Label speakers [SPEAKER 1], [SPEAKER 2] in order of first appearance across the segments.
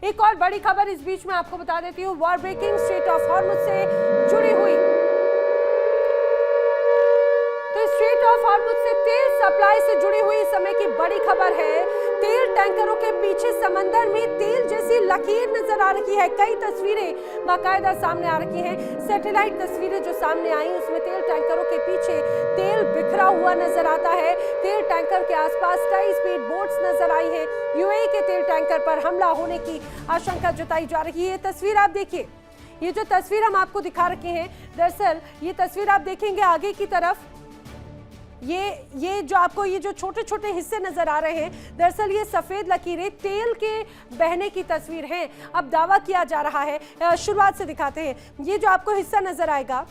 [SPEAKER 1] एक और बड़ी खबर इस बीच में आपको बता देती हूँ, war breaking strait of Hormuz से जुड़ी हुई। तो स्ट्रेट ऑफ हॉर्मुज से तेल सप्लाई से जुड़ी हुई इस समय की बड़ी खबर है। तेल टैंकरों के पीछे समंदर में तेल जैसी लकीर नजर आ रही है। कई तस्वीरें बाकायदा सामने आ रही हैं। सैटेलाइट तस्वीरें जो सामने आई उसमें तेल टैंकरों के पीछे तेल बिखरा हुआ नजर आता है। तेल टैंकर के आसपास कई स्पीड बोट्स नजर आई हैं। यूएई के तेल टैंकर पर हमला होने की आशंका जताई जा रही है। तस्वीर आप देखिए, ये जो तस्वीर हम आपको दिखा रखे हैं, दरअसल ये तस्वीर आप देखेंगे आगे की तरफ, ये जो आपको ये जो छोटे छोटे हिस्से नजर आ रहे हैं, दरअसल ये सफेद लकीरें तेल के बहने की तस्वीर हैं। अब दावा किया जा रहा है, शुरुआत से दिखाते हैं, ये जो आपको हिस्सा नजर आएगा,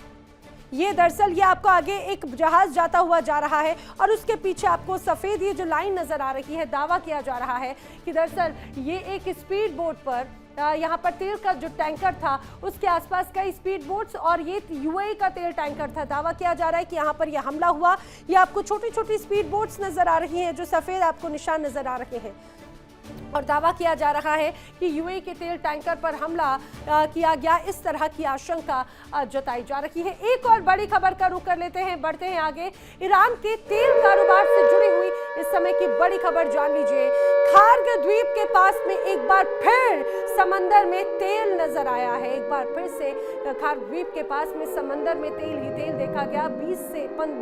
[SPEAKER 1] ये दरअसल ये आपको आगे एक जहाज जाता हुआ जा रहा है और उसके पीछे आपको सफेद ये जो लाइन नजर आ रही है। दावा किया जा रहा है कि दरअसल ये एक स्पीड बोट पर यहाँ पर तेल का जो टैंकर था उसके आसपास कई स्पीड बोट्स और ये यूएई का तेल टैंकर था। दावा किया जा रहा है कि यहाँ पर यह हमला हुआ। ये आपको छोटी छोटी स्पीड बोट्स नजर आ रही हैं, जो सफेद आपको निशान नजर आ रहे हैं, और दावा किया जा रहा है कि यूएई के तेल टैंकर पर हमला किया गया, इस तरह की आशंका जताई जा रही है। एक और बड़ी खबर का रुख कर लेते हैं, बढ़ते हैं आगे। ईरान के तेल कारोबार से जुड़ी हुई इस समय की बड़ी खबर जान लीजिए। खार्ग द्वीप के पास में एक बार फिर समंदर में तेल नजर आया है। एक बार फिर से खार्ग द्वीप के पास में समंदर में तेल ही तेल देखा गया।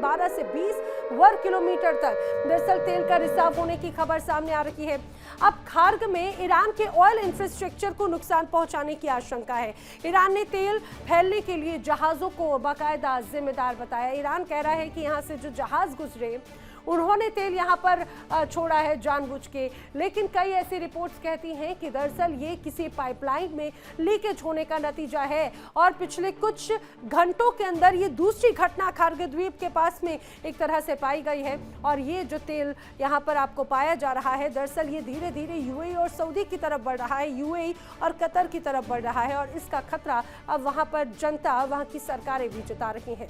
[SPEAKER 1] 12 से 20 वर्ग किलोमीटर तक दरअसल तेल का रिसाव होने की खबर सामने आ रही है। अब खार्ग में ईरान के ऑयल इंफ्रास्ट्रक्चर को नुकसान पहुंचाने की आशंका है। ईरान ने तेल फैलने के लिए जहाजों को बाकायदा जिम्मेदार बताया। ईरान कह रहा है कि यहां से जो जहाज गुजरे उन्होंने तेल यहां पर छोड़ा है जानबूझ के, लेकिन कई ऐसी रिपोर्ट्स कहती हैं कि दरअसल ये किसी पाइपलाइन में लीकेज होने का नतीजा है। और पिछले कुछ घंटों के अंदर ये दूसरी घटना खार्ग द्वीप के पास में एक तरह से पाई गई है। और ये जो तेल यहां पर आपको पाया जा रहा है, दरअसल ये धीरे धीरे यूएई और सऊदी की तरफ बढ़ रहा है, यूएई और कतर की तरफ बढ़ रहा है, और इसका खतरा अब वहां पर जनता, वहां की सरकारें भी जता रही हैं।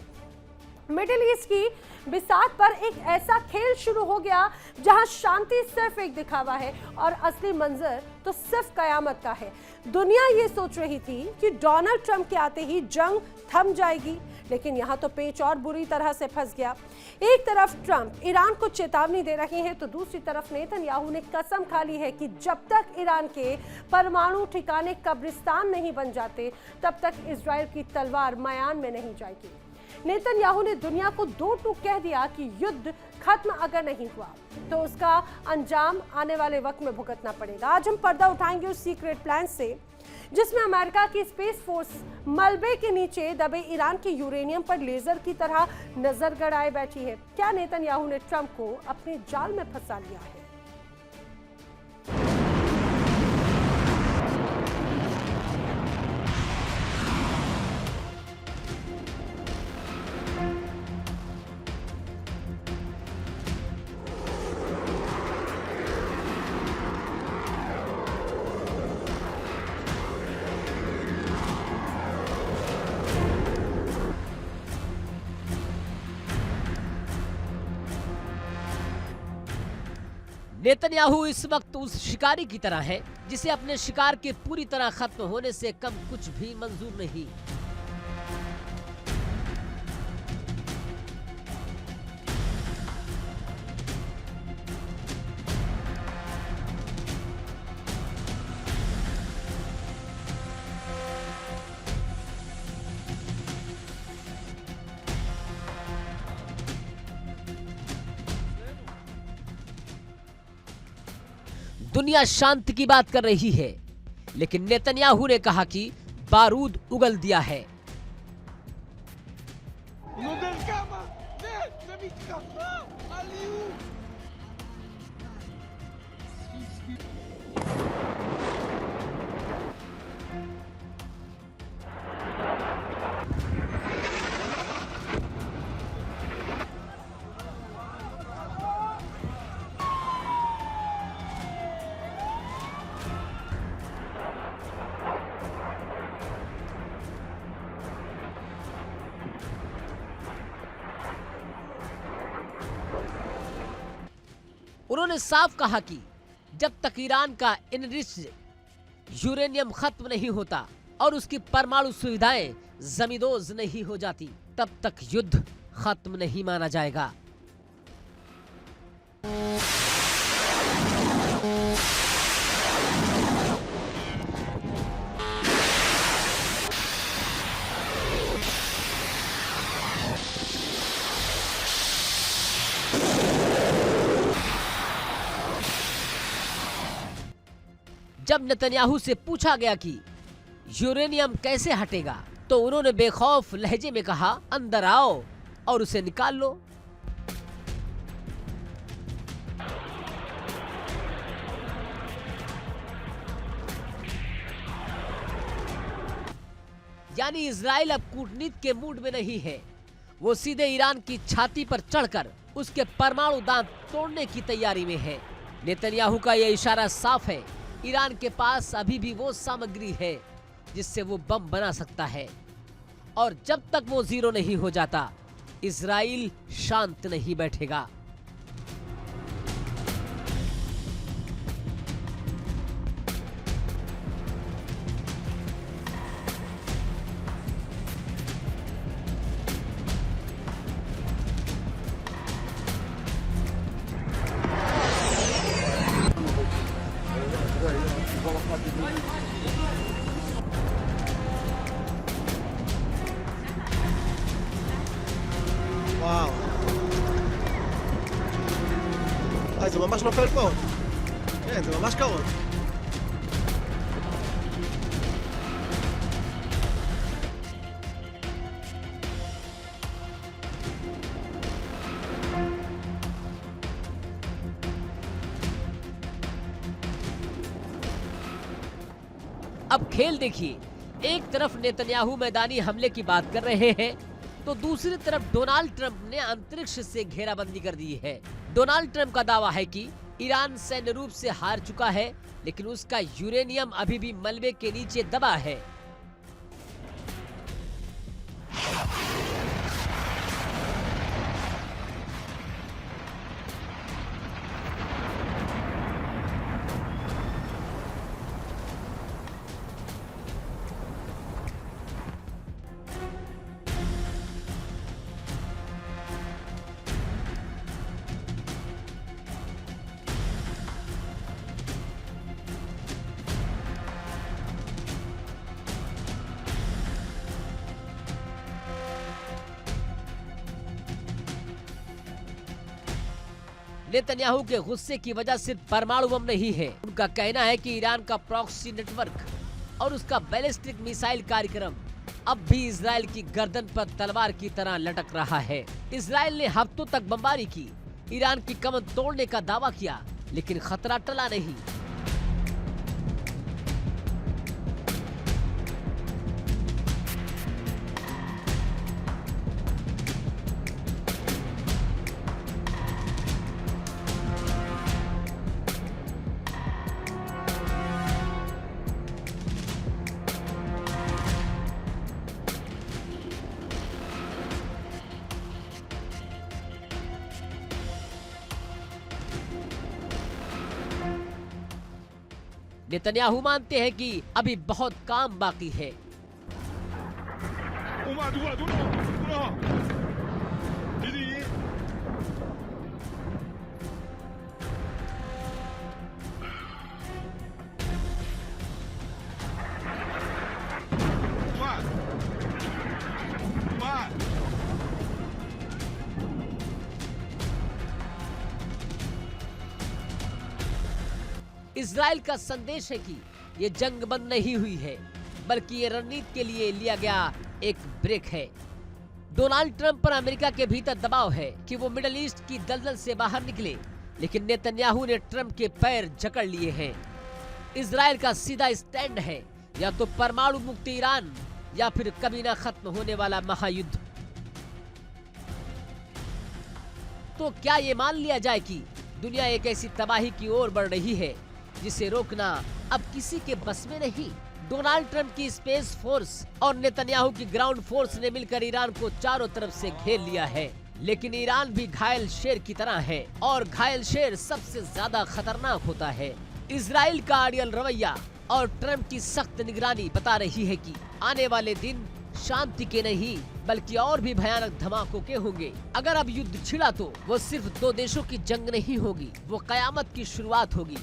[SPEAKER 1] मिडिल ईस्ट की बिसात पर एक ऐसा खेल शुरू हो गया जहां शांति सिर्फ एक दिखावा है और असली मंजर तो सिर्फ कयामत का है। दुनिया ये सोच रही थी कि डोनाल्ड ट्रंप के आते ही जंग थम जाएगी, लेकिन यहां तो पेच और बुरी तरह से फंस गया। एक तरफ ट्रंप ईरान को चेतावनी दे रहे हैं, तो दूसरी तरफ नेतन्याहू ने कसम खा ली है कि जब तक ईरान के परमाणु ठिकाने कब्रिस्तान नहीं बन जाते, तब तक इजराइल की तलवार मयान में नहीं जाएगी। नेतन्याहू ने दुनिया को दो टूक कह दिया कि युद्ध खत्म अगर नहीं हुआ तो उसका अंजाम आने वाले वक्त में भुगतना पड़ेगा। आज हम पर्दा उठाएंगे उस सीक्रेट प्लान से जिसमें अमेरिका की स्पेस फोर्स मलबे के नीचे दबे ईरान के यूरेनियम पर लेजर की तरह नजर गड़ाए बैठी है। क्या नेतन्याहू ने ट्रंप को अपने जाल में फंसा लिया है?
[SPEAKER 2] नेतन्याहू इस वक्त उस शिकारी की तरह है जिसे अपने शिकार के पूरी तरह खत्म होने से कम कुछ भी मंजूर नहीं। दुनिया शांति की बात कर रही है, लेकिन नेतन्याहू ने कहा कि बारूद उगल दिया है। उन्होंने साफ कहा कि जब तक ईरान का एनरिच्ड यूरेनियम खत्म नहीं होता और उसकी परमाणु सुविधाएं जमींदोज नहीं हो जाती, तब तक युद्ध खत्म नहीं माना जाएगा। जब नेतन्याहू से पूछा गया कि यूरेनियम कैसे हटेगा, तो उन्होंने बेखौफ लहजे में कहा, अंदर आओ और उसे निकाल लो। यानी इजराइल अब कूटनीति के मूड में नहीं है, वो सीधे ईरान की छाती पर चढ़कर उसके परमाणु दांत तोड़ने की तैयारी में है। नेतन्याहू का यह इशारा साफ है, ईरान के पास अभी भी वो सामग्री है जिससे वो बम बना सकता है, और जब तक वो जीरो नहीं हो जाता, इजराइल शांत नहीं बैठेगा।
[SPEAKER 3] וואו. זה ממש נופל פה. כן, זה ממש קרוב.
[SPEAKER 2] अब खेल देखिए, एक तरफ नेतन्याहू मैदानी हमले की बात कर रहे हैं, तो दूसरी तरफ डोनाल्ड ट्रंप ने अंतरिक्ष से घेराबंदी कर दी है। डोनाल्ड ट्रंप का दावा है कि ईरान सैन्य रूप से हार चुका है, लेकिन उसका यूरेनियम अभी भी मलबे के नीचे दबा है। नेतन्याहू के गुस्से की वजह सिर्फ परमाणु बम नहीं है, उनका कहना है कि ईरान का प्रॉक्सी नेटवर्क और उसका बैलिस्टिक मिसाइल कार्यक्रम अब भी इजराइल की गर्दन पर तलवार की तरह लटक रहा है। इजराइल ने हफ्तों तक बमबारी की, ईरान की कमर तोड़ने का दावा किया, लेकिन खतरा टला नहीं। नेतन्याहू मानते हैं कि अभी बहुत काम बाकी है। इजराइल का संदेश है कि ये जंग बंद नहीं हुई है, बल्कि ये रणनीति के लिए लिया गया एक ब्रेक है। डोनाल्ड ट्रंप पर अमेरिका के भीतर दबाव है कि वो मिडिल ईस्ट की दलदल से बाहर निकले, लेकिन नेतन्याहू ने ट्रंप के पैर जकड़ लिए हैं। इजराइल का सीधा स्टैंड है, या तो परमाणु मुक्त ईरान या फिर कभी ना खत्म होने वाला महायुद्ध। तो क्या ये मान लिया जाए कि दुनिया एक ऐसी तबाही की ओर बढ़ रही है जिसे रोकना अब किसी के बस में नहीं? डोनाल्ड ट्रंप की स्पेस फोर्स और नेतन्याहू की ग्राउंड फोर्स ने मिलकर ईरान को चारों तरफ से घेर लिया है, लेकिन ईरान भी घायल शेर की तरह है, और घायल शेर सबसे ज्यादा खतरनाक होता है। इजराइल का अड़ियल रवैया और ट्रंप की सख्त निगरानी बता रही है कि आने वाले दिन शांति के नहीं बल्कि और भी भयानक धमाकों के होंगे। अगर अब युद्ध छिड़ा तो वो सिर्फ दो देशों की जंग नहीं होगी, वो कयामत की शुरुआत होगी।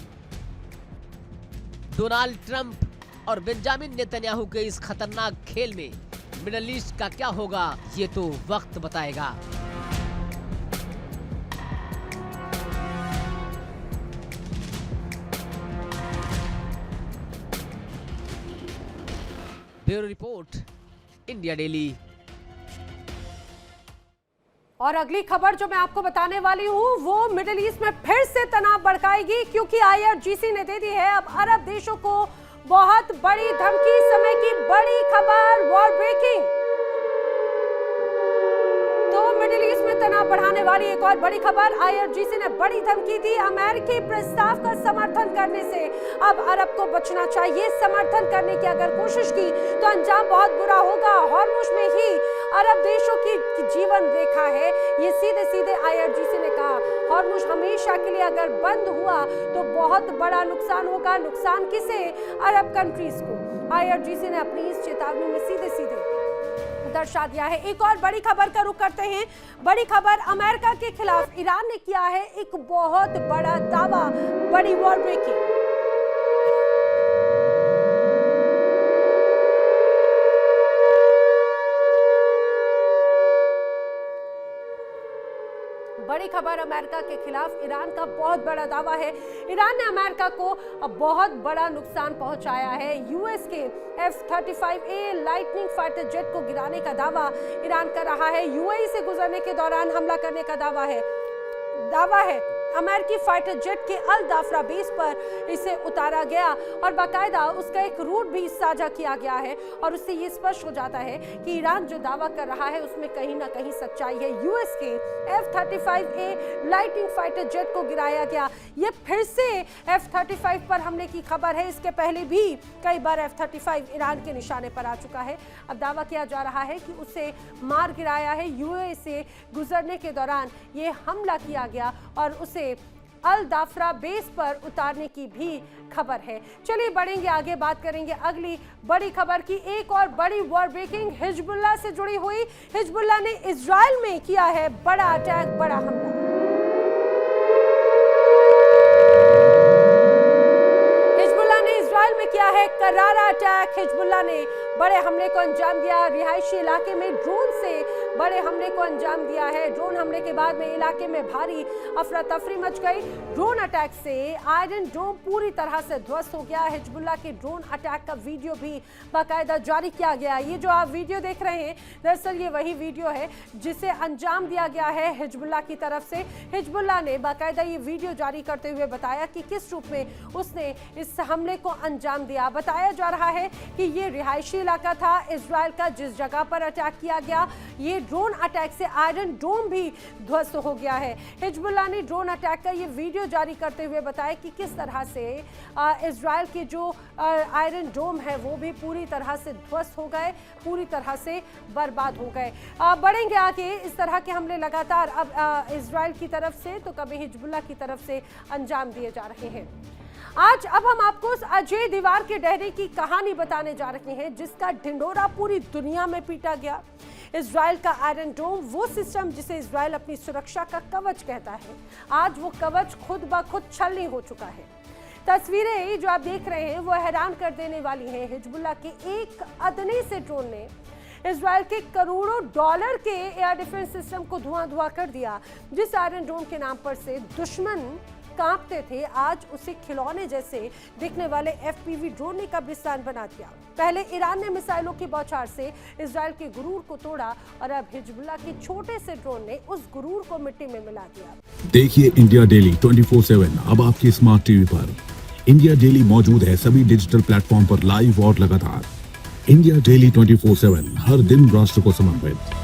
[SPEAKER 2] डोनाल्ड ट्रंप और बेंजामिन नेतन्याहू के इस खतरनाक खेल में मिडल ईस्ट का क्या होगा ये तो वक्त बताएगा। Bureau report, India daily.
[SPEAKER 1] और अगली खबर जो मैं आपको बताने वाली हूं वो मिडिल ईस्ट में फिर से तनाव भड़काएगी, क्योंकि IRGC ने दे दी है अब अरब देशों को बहुत बड़ी धमकी। समय की बड़ी खबर, वॉर ब्रेकिंग। तो मिडिल ईस्ट में तनाव बढ़ाने वाली एक और बड़ी खबर, IRGC ने बड़ी धमकी दी। अमेरिकी प्रस्ताव का समर्थन करने से अब अरब को बचना चाहिए। समर्थन करने की अगर कोशिश की तो अंजाम बहुत बुरा होगा। हॉर्मुज में ही अरब देशों की जीवन रेखा है, ये सीधे सीधे IRGC ने कहा। हॉर्मुज हमेशा के लिए अगर बंद हुआ तो बहुत बड़ा नुकसान होगा। नुकसान किसे? अरब कंट्रीज को। IRGC ने अपनी इस चेतावनी में सीधे सीधे दर्शा दिया है। एक और बड़ी खबर का रुख करते हैं। बड़ी खबर, अमेरिका के खिलाफ ईरान ने किया है एक बहुत बड़ा दावा, बड़ी वॉर ब्रेकिंग। बड़ी खबर, अमेरिका के खिलाफ ईरान का बहुत बड़ा दावा है। ईरान ने अमेरिका को बहुत बड़ा नुकसान पहुंचाया है। यूएस के F-35A लाइटनिंग फाइटर जेट को गिराने का दावा ईरान कर रहा है। यूएई से गुजरने के दौरान हमला करने का दावा है। अमेरिकी फाइटर जेट के अल दाफरा बेस पर इसे उतारा गया और बाकायदा उसका एक रूट भी साझा किया गया है। और उससे ये स्पष्ट हो जाता है कि ईरान जो दावा कर रहा है उसमें कहीं ना कहीं सच्चाई है। यूएस के F-35A लाइटनिंग फाइटर जेट को गिराया गया। ये फिर से F-35 पर हमले की खबर है। इसके पहले भी कई बार F-35 ईरान के निशाने पर आ चुका है। अब दावा किया जा रहा है कि उसे मार गिराया है। यूएई से गुजरने के दौरान ये हमला किया गया और उसे अल दाफरा बेस पर उतारने की भी खबर है। चलिए बढ़ेंगे आगे, बात करेंगे अगली बड़ी खबर की। एक और बड़ी वॉर ब्रेकिंग हिजबुल्लाह से जुड़ी हुई। हिजबुल्लाह ने इजराइल में किया है बड़ा अटैक, बड़ा हमला। हिजबुल्लाह ने इजराइल में किया है करारा अटैक। हिजबुल्लाह ने बड़े हमले को अंजाम दिया। रिहायशी इलाके में ड्रोन से बड़े हमले को अंजाम दिया है। ड्रोन हमले के बाद में इलाके में भारी अफरा तफरी मच गई। ड्रोन अटैक से आयरन डोम पूरी तरह से ध्वस्त हो गया। हिजबुल्लाह के ड्रोन अटैक का वीडियो भी बाकायदा जारी किया गया। ये जो आप वीडियो देख रहे हैं, दरअसल ये वही वीडियो है जिसे अंजाम दिया गया है हिजबुल्लाह की तरफ से। हिजबुल्लाह ने बाकायदा ये वीडियो जारी करते हुए बताया कि किस रूप में उसने इस हमले को अंजाम दिया। बताया जा रहा है कि ये रिहायशी इलाका था इजराइल का जिस जगह पर अटैक किया गया। ये ड्रोन अटैक से आयरन डोम भी ध्वस्त हो गया है। हिजबुल्लाह ने ड्रोन अटैक का ये वीडियो जारी करते हुए बताया कि किस तरह से इजराइल के जो आयरन डोम है वो भी पूरी तरह से ध्वस्त हो गए, पूरी तरह से बर्बाद हो गए। बढ़ेंगे आगे, इस तरह के हमले लगातार अब इजराइल की तरफ से तो कभी हिजबुल्लाह की तरफ से अंजाम दिए जा रहे हैं। आज अब हम आपको उस अजय दीवार के डहने की कहानी बताने जा रहे हैं जिसका ढिंढोरा पूरी दुनिया में पीटा गया। इजराइल का आयरन डोम, वो सिस्टम जिसे इजराइल अपनी सुरक्षा का कवच कहता है, आज वो कवच खुद ब खुद छलनी हो चुका है। तस्वीरें जो आप देख रहे हैं वो हैरान कर देने वाली हैं। हिजबुल्लाह के एक अदने से ड्रोन ने इजराइल के करोड़ों डॉलर के एयर डिफेंस सिस्टम को धुआं कर दिया। जिस आयरन डोम के नाम पर से दुश्मन कांपते थे, आज उसे खिलौने जैसे दिखने वाले FPV ड्रोन ने कब्रिस्तान बना दिया। पहले ईरान ने मिसाइलों की बौछार से इजराइल के गुरूर को तोड़ा और अब हिजबुल्लाह के छोटे से ड्रोन ने उस गुरूर को मिट्टी में मिला दिया।
[SPEAKER 4] देखिए इंडिया डेली 24/7 अब आपकी स्मार्ट टीवी पर। इंडिया डेली मौजूद है सभी डिजिटल प्लेटफॉर्म पर लाइव और लगातार। इंडिया डेली 24/7 हर दिन राष्ट्र को समर्पित।